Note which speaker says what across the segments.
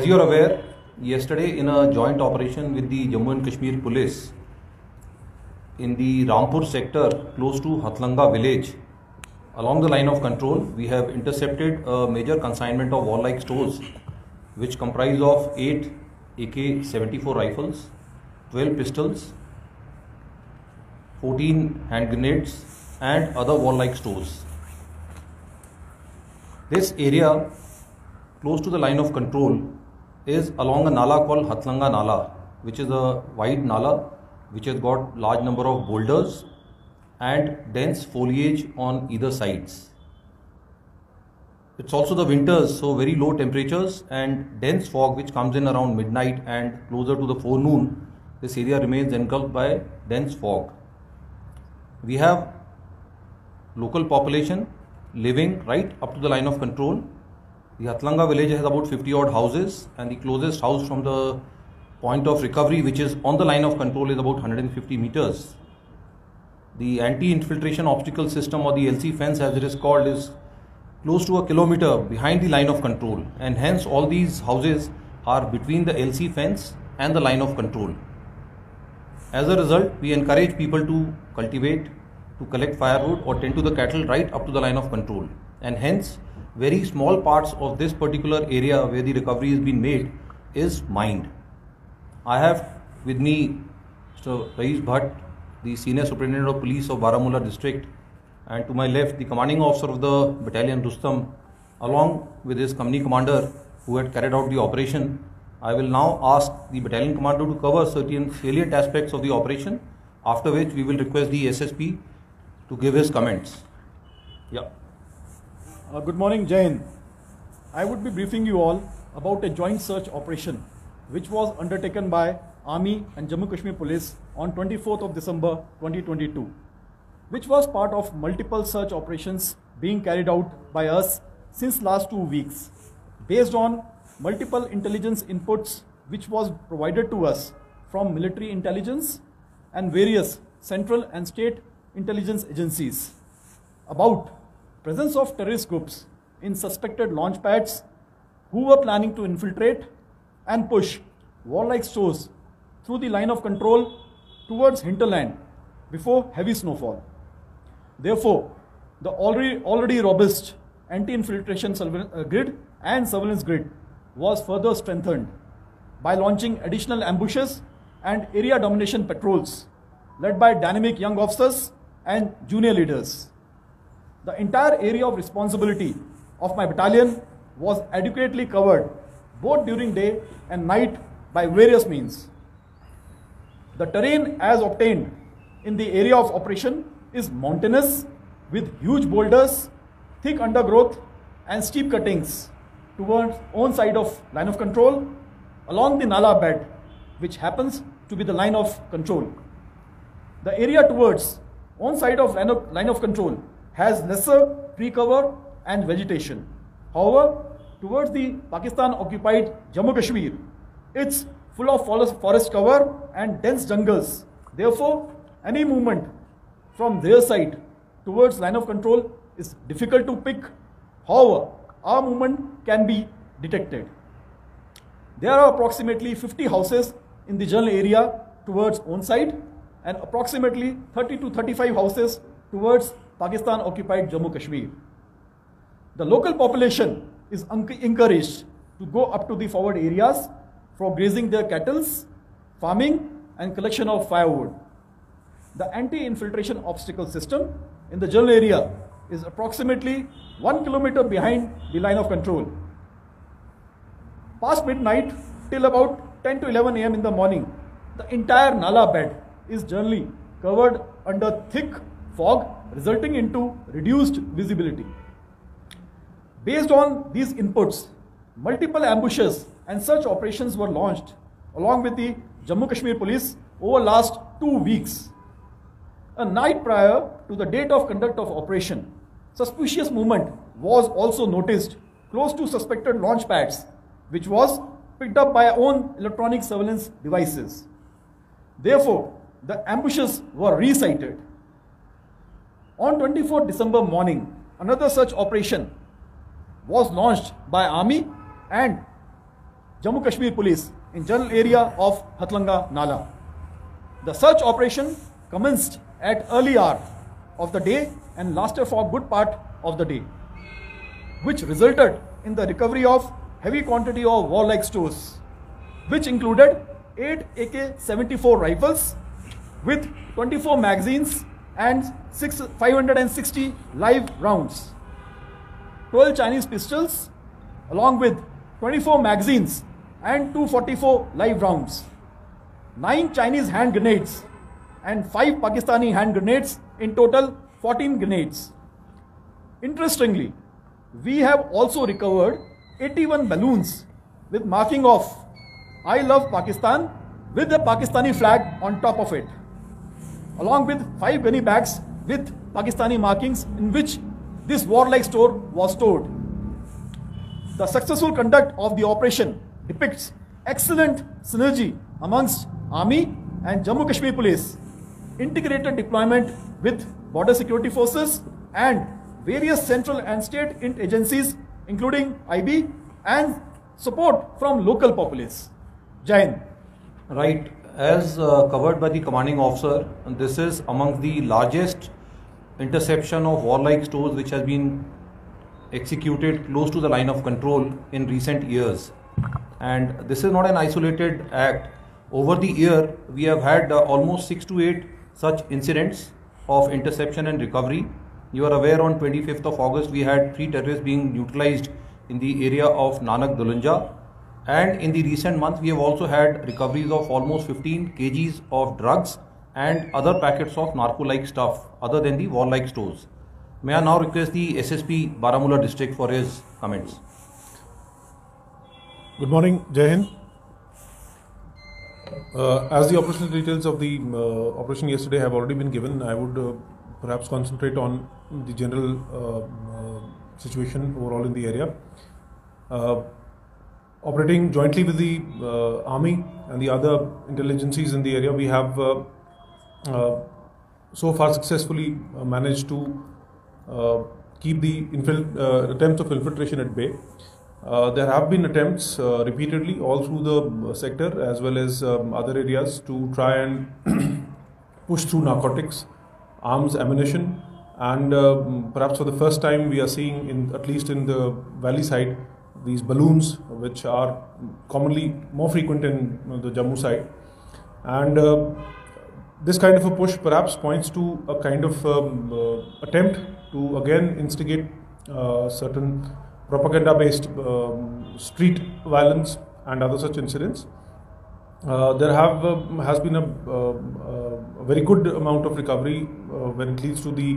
Speaker 1: As you are aware, yesterday in a joint operation with the Jammu and Kashmir police in the Rampur sector close to Hathlanga village, along the line of control, we have intercepted a major consignment of warlike stores which comprise of 8 AK-74 rifles, 12 pistols, 14 hand grenades and other warlike stores. This area close to the line of control is along a nala called Hathlanga Nala, which is a wide nala which has got large number of boulders and dense foliage on either sides. It's also the winters, so very low temperatures and dense fog which comes in around midnight, and closer to the forenoon this area remains engulfed by dense fog. We have local population living right up to the line of control. The Hathlanga village has about 50 odd houses, and the closest house from the point of recovery, which is on the line of control, is about 150 meters. The anti-infiltration obstacle system, or the LC fence as it is called, is close to a kilometer behind the line of control, and hence all these houses are between the LC fence and the line of control. As a result, we encourage people to cultivate, to collect firewood or tend to the cattle right up to the line of control, and hence very small parts of this particular area where the recovery has been made is mined. I have with me Mr. Raees Bhatt, the Senior Superintendent of Police of Baramulla district, and to my left the commanding officer of the battalion Rustam, along with his company commander who had carried out the operation. I will now ask the battalion commander to cover certain salient aspects of the operation, after which we will request the SSP to give his comments. Yeah.
Speaker 2: Good morning, Jain. I would be briefing you all about a joint search operation which was undertaken by Army and Jammu Kashmir Police on 24th of December 2022, which was part of multiple search operations being carried out by us since last 2 weeks, based on multiple intelligence inputs which was provided to us from military intelligence and various central and state intelligence agencies about presence of terrorist groups in suspected launch pads who were planning to infiltrate and push warlike stores through the line of control towards hinterland before heavy snowfall. Therefore, the already robust anti-infiltration grid and surveillance grid was further strengthened by launching additional ambushes and area domination patrols led by dynamic young officers and junior leaders. The entire area of responsibility of my battalion was adequately covered both during day and night by various means. The terrain as obtained in the area of operation is mountainous with huge boulders, thick undergrowth and steep cuttings towards own side of line of control along the Nala bed, which happens to be the line of control. The area towards own side of line of control has lesser tree cover and vegetation. However, towards the Pakistan occupied Jammu Kashmir, it's full of forest cover and dense jungles. Therefore, any movement from their side towards line of control is difficult to pick. However, our movement can be detected. There are approximately 50 houses in the general area towards own side and approximately 30 to 35 houses towards Pakistan occupied Jammu Kashmir. The local population is encouraged to go up to the forward areas for grazing their cattle, farming and collection of firewood. The anti-infiltration obstacle system in the general area is approximately 1 kilometer behind the line of control. Past midnight till about 10 to 11 am in the morning, the entire Nala bed is generally covered under thick fog, resulting into reduced visibility. Based on these inputs, multiple ambushes and search operations were launched along with the Jammu Kashmir Police over last 2 weeks. A night prior to the date of conduct of operation, suspicious movement was also noticed close to suspected launch pads, which was picked up by our own electronic surveillance devices. Therefore, the ambushes were resighted. On 24th December morning, another such operation was launched by Army and Jammu Kashmir Police in general area of Hathlanga Nala. The search operation commenced at early hour of the day and lasted for a good part of the day, which resulted in the recovery of heavy quantity of warlike stores, which included 8 AK-74 rifles with 24 magazines and 560 live rounds, 12 Chinese pistols along with 24 magazines and 244 live rounds, 9 Chinese hand grenades and 5 Pakistani hand grenades, in total 14 grenades. Interestingly, we have also recovered 81 balloons with marking of I Love Pakistan with the Pakistani flag on top of it, along with 5 gunny bags with Pakistani markings in which this warlike store was stored. The successful conduct of the operation depicts excellent synergy amongst Army and Jammu Kashmir Police, integrated deployment with border security forces and various central and state agencies including IB and support from local populace. Jai Hind.
Speaker 1: Right, as covered by the commanding officer, this is among the largest interception of warlike stores which has been executed close to the line of control in recent years. And this is not an isolated act. Over the year, we have had almost 6 to 8 such incidents of interception and recovery. You are aware, on 25th of August, we had 3 terrorists being neutralized in the area of Nanak Dulunja. And in the recent months, we have also had recoveries of almost 15 kgs of drugs and other packets of narco-like stuff other than the warlike stores. May I now request the SSP Baramulla district for his comments.
Speaker 3: Good morning, Jai Hind. As the operational details of the operation yesterday have already been given, I would perhaps concentrate on the general situation overall in the area. Operating jointly with the Army and the other intelligencies in the area, we have so far successfully managed to keep the attempts of infiltration at bay. There have been attempts repeatedly all through the sector as well as other areas to try and push through narcotics, arms, ammunition, and perhaps for the first time we are seeing, at least in the valley side, these balloons, which are commonly more frequent in the Jammu side. And this kind of a push perhaps points to a kind of attempt to again instigate certain propaganda-based street violence and other such incidents. There has been a very good amount of recovery when it leads to the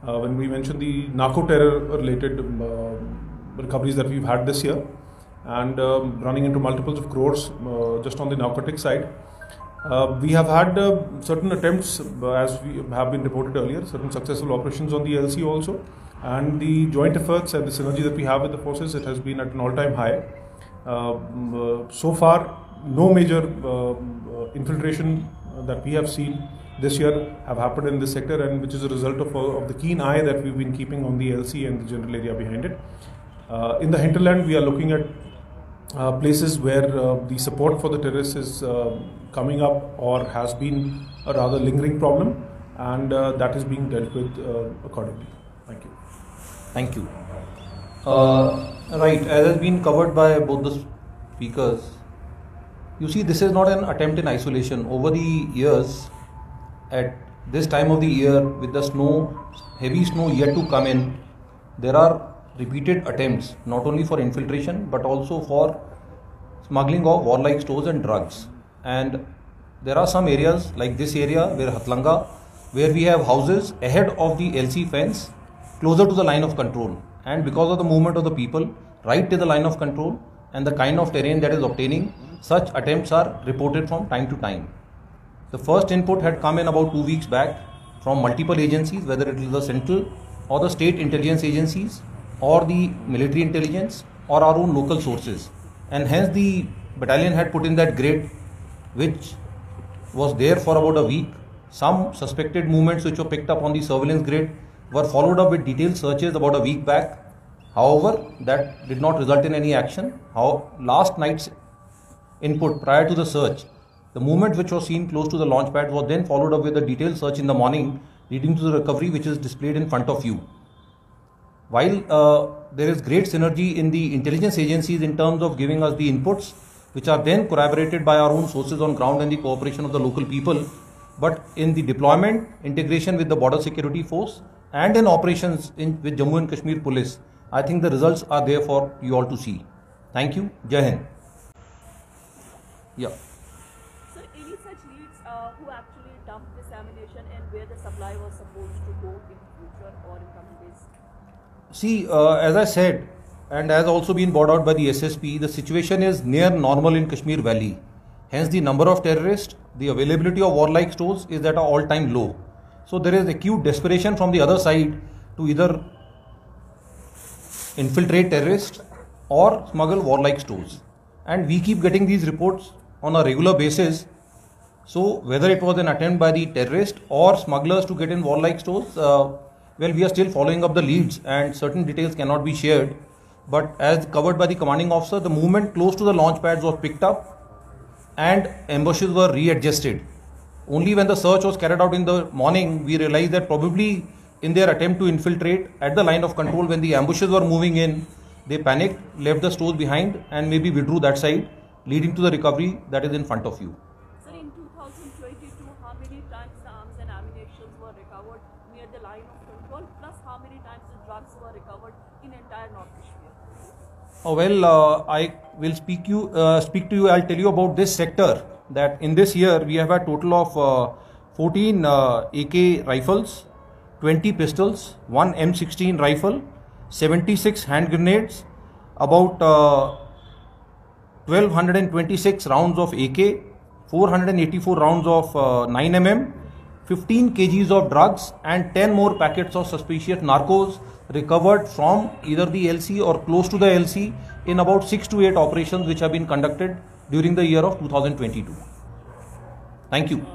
Speaker 3: when we mention the narco terror related recoveries that we've had this year, and running into multiples of crores just on the narcotic side. We have had certain attempts, as we have been reported earlier, certain successful operations on the LC also, and the joint efforts and the synergy that we have with the forces, it has been at an all-time high. So far, no major infiltration that we have seen this year have happened in this sector, and which is a result of the keen eye that we've been keeping on the LC and the general area behind it. In the hinterland, we are looking at places where the support for the terrorists is coming up or has been a rather lingering problem, and that is being dealt with accordingly. Thank you.
Speaker 1: Thank you. Right, as has been covered by both the speakers, you see, this is not an attempt in isolation. Over the years, at this time of the year, with the snow, heavy snow yet to come in, there are repeated attempts not only for infiltration but also for smuggling of warlike stores and drugs. And there are some areas like this area where Hathlanga, where we have houses ahead of the LC fence closer to the line of control, and because of the movement of the people right to the line of control and the kind of terrain that is obtaining, such attempts are reported from time to time. The first input had come in about 2 weeks back from multiple agencies, whether it is the central or the state intelligence agencies or the military intelligence or our own local sources, and hence the battalion had put in that grid which was there for about a week. Some suspected movements which were picked up on the surveillance grid were followed up with detailed searches about a week back. However, that did not result in any action. Last night's input prior to the search, the movement which was seen close to the launch pad was then followed up with a detailed search in the morning, leading to the recovery which is displayed in front of you. While there is great synergy in the intelligence agencies in terms of giving us the inputs, which are then corroborated by our own sources on ground and the cooperation of the local people, but in the deployment, integration with the border security force and in operations with Jammu and Kashmir Police, I think the results are there for you all to see. Thank you. Jai Hind. Yeah.
Speaker 4: So any such leads who actually dumped this ammunition and where the supply was supposed to go in future or in coming days?
Speaker 1: See, as I said, and as also been brought out by the SSP, the situation is near normal in Kashmir Valley. Hence, the number of terrorists, the availability of warlike stores is at an all-time low. So there is acute desperation from the other side to either infiltrate terrorists or smuggle warlike stores. And we keep getting these reports on a regular basis. So whether it was an attempt by the terrorist or smugglers to get in warlike stores, well, we are still following up the leads and certain details cannot be shared. But as covered by the commanding officer, the movement close to the launch pads was picked up and ambushes were readjusted. Only when the search was carried out in the morning, we realized that probably in their attempt to infiltrate at the line of control, when the ambushes were moving in, they panicked, left the stores behind and maybe withdrew that side, leading to the recovery that is in front of you.
Speaker 4: Sir, in 2022, how many times the arms and ammunition were recovered near the line of control, plus how many times the drugs were recovered in entire North Kashmir?
Speaker 1: I will speak to you. I'll tell you about this sector. That in this year we have a total of 14 AK rifles, 20 pistols, 1 M16 rifle, 76 hand grenades, about 1226 rounds of AK, 484 rounds of 9mm, 15 kgs of drugs and 10 more packets of suspicious narcos recovered from either the LC or close to the LC in about 6 to 8 operations which have been conducted during the year of 2022. Thank you.